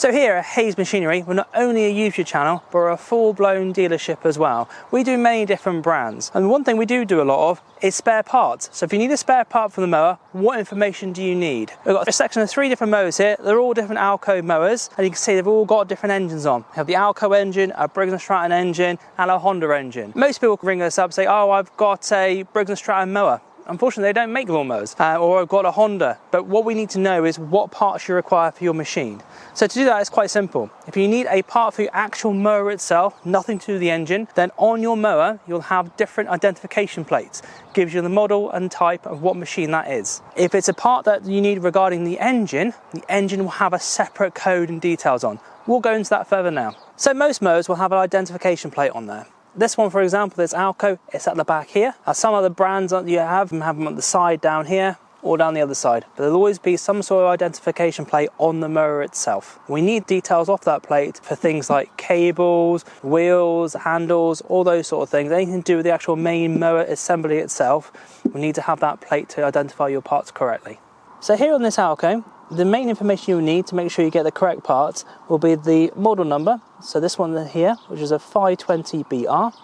So here at Hayes Machinery, we're not only a YouTube channel, but we're a full-blown dealership as well. We do many different brands, and one thing we do a lot of is spare parts. So if you need a spare part for the mower, what information do you need? We've got a section of 3 different mowers here. They're all different Alco mowers, and you can see they've all got different engines on. We have the Alco engine, a Briggs & Stratton engine, and a Honda engine. Most people ring us up and say, oh, I've got a Briggs & Stratton mower. Unfortunately, they don't make lawnmowers, or I've got a Honda. But what we need to know is what parts you require for your machine. So to do that, it's quite simple. If you need a part for your actual mower itself, nothing to do with the engine, then on your mower, you'll have different identification plates. Gives you the model and type of what machine that is. If it's a part that you need regarding the engine will have a separate code and details on. We'll go into that further now. So most mowers will have an identification plate on there. This one, for example, this Alco, it's at the back here. Some other brands that you have them on the side down here or down the other side. But there'll always be some sort of identification plate on the mower itself. We need details off that plate for things like cables, wheels, handles, all those sort of things. Anything to do with the actual main mower assembly itself, we need to have that plate to identify your parts correctly. So here on this Alco, the main information you'll need to make sure you get the correct parts will be the model number. So this one here, which is a 520BR.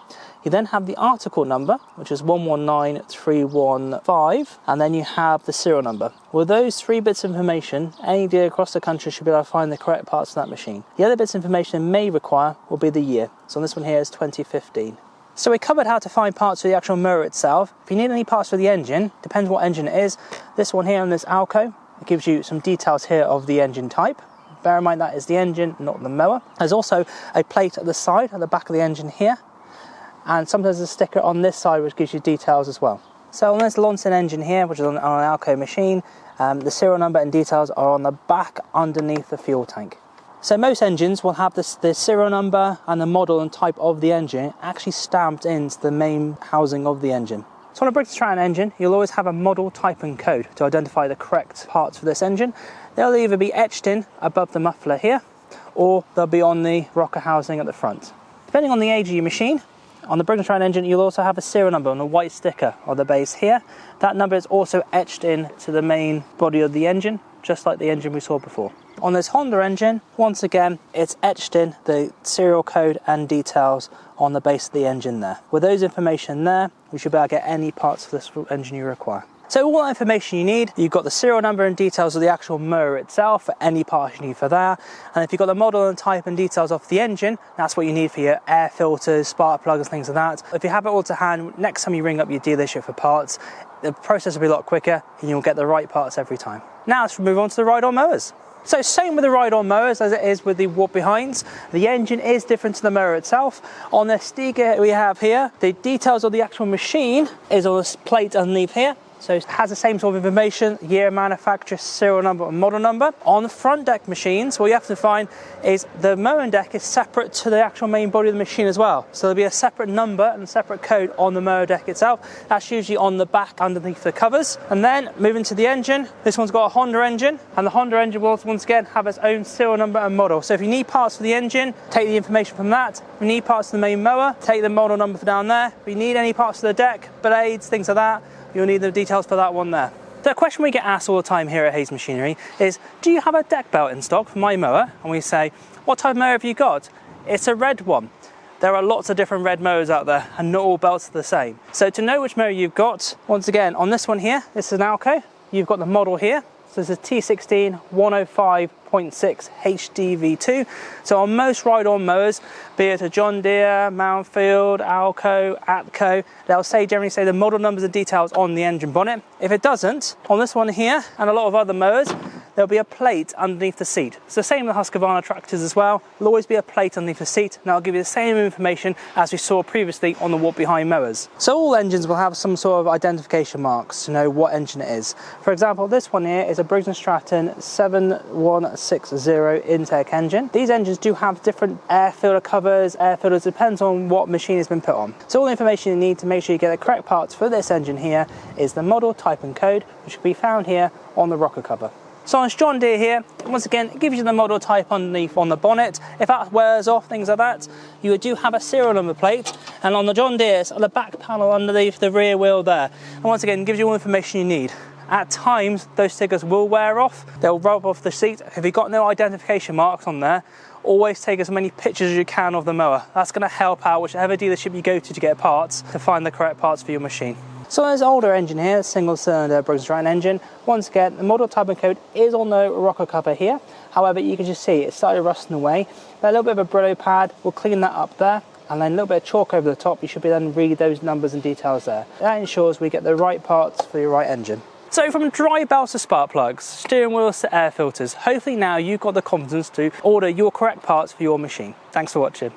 You then have the article number, which is 119315, and then you have the serial number. With those 3 bits of information, any dealer across the country should be able to find the correct parts for that machine. The other bits of information they may require will be the year. So on this one here is 2015. So we covered how to find parts for the actual mower itself. If you need any parts for the engine, depends what engine it is. This one here on this Alco, it gives you some details here of the engine type. Bear in mind that is the engine, not the mower. There's also a plate at the side, at the back of the engine here. And sometimes there's a sticker on this side which gives you details as well. So on this Lonson engine here, which is on an Alco machine, the serial number and details are on the back underneath the fuel tank. So most engines will have the serial number and the model and type of the engine actually stamped into the main housing of the engine. So on a Briggs & Stratton engine, you'll always have a model, type and code to identify the correct parts for this engine. They'll either be etched in above the muffler here, or they'll be on the rocker housing at the front. Depending on the age of your machine, on the Briggs & Stratton engine, you'll also have a serial number on a white sticker on the base here. That number is also etched in to the main body of the engine, just like the engine we saw before. On this Honda engine, once again, it's etched in the serial code and details on the base of the engine there. With those information there, we should be able to get any parts for this engine you require. So all that information you need, you've got the serial number and details of the actual mower itself for any parts you need for that. And if you've got the model and type and details of the engine, that's what you need for your air filters, spark plugs, things like that. If you have it all to hand, next time you ring up your dealership for parts, the process will be a lot quicker and you'll get the right parts every time. Now let's move on to the ride-on mowers. So same with the ride-on mowers as it is with the walk-behinds. The engine is different to the mower itself. On the sticker we have here, the details of the actual machine is on this plate underneath here. So it has the same sort of information, year, manufacturer, serial number and model number. On the front deck machines, what you have to find is the mowing deck is separate to the actual main body of the machine as well. So there'll be a separate number and a separate code on the mower deck itself. That's usually on the back underneath the covers. And then moving to the engine, this one's got a Honda engine, and the Honda engine will once again have its own serial number and model. So if you need parts for the engine, take the information from that. If you need parts for the main mower, take the model number for down there. If you need any parts for the deck, blades, things like that, you'll need the details for that one there. The question we get asked all the time here at Hayes Machinery is, do you have a deck belt in stock for my mower? And we say, what type of mower have you got? It's a red one. There are lots of different red mowers out there and not all belts are the same. So to know which mower you've got, once again, on this one here, this is an Alco. You've got the model here. So this is T16 105.6 HDV2. So on most ride-on mowers, be it a John Deere, Mountfield, Alco, Atco, they'll generally say the model numbers and details on the engine bonnet. If it doesn't, on this one here and a lot of other mowers, there'll be a plate underneath the seat. It's the same with the Husqvarna tractors as well. There'll always be a plate underneath the seat, and that'll give you the same information as we saw previously on the walk-behind mowers. So all engines will have some sort of identification marks to know what engine it is. For example, this one here is a Briggs & Stratton 7160 intake engine. These engines do have different air filter covers, air filters, depends on what machine has been put on. So all the information you need to make sure you get the correct parts for this engine here is the model, type and code, which will be found here on the rocker cover. So on this John Deere here, once again, it gives you the model type underneath on the bonnet. If that wears off, things like that, you do have a serial number plate. And on the John Deere, it's on the back panel underneath the rear wheel there. And once again, it gives you all the information you need. At times, those stickers will wear off. They'll rub off the seat. If you've got no identification marks on there, always take as many pictures as you can of the mower. That's going to help out whichever dealership you go to get parts to find the correct parts for your machine. So on this older engine here, single cylinder Briggs & Stratton engine, once again, the model type and code is on the rocker cover here. However, you can just see it started rusting away. But a little bit of a Brillo pad will clean that up there, and then a little bit of chalk over the top. You should be able to read those numbers and details there. That ensures we get the right parts for your right engine. So from dry belts to spark plugs, steering wheels to air filters, hopefully now you've got the confidence to order your correct parts for your machine. Thanks for watching.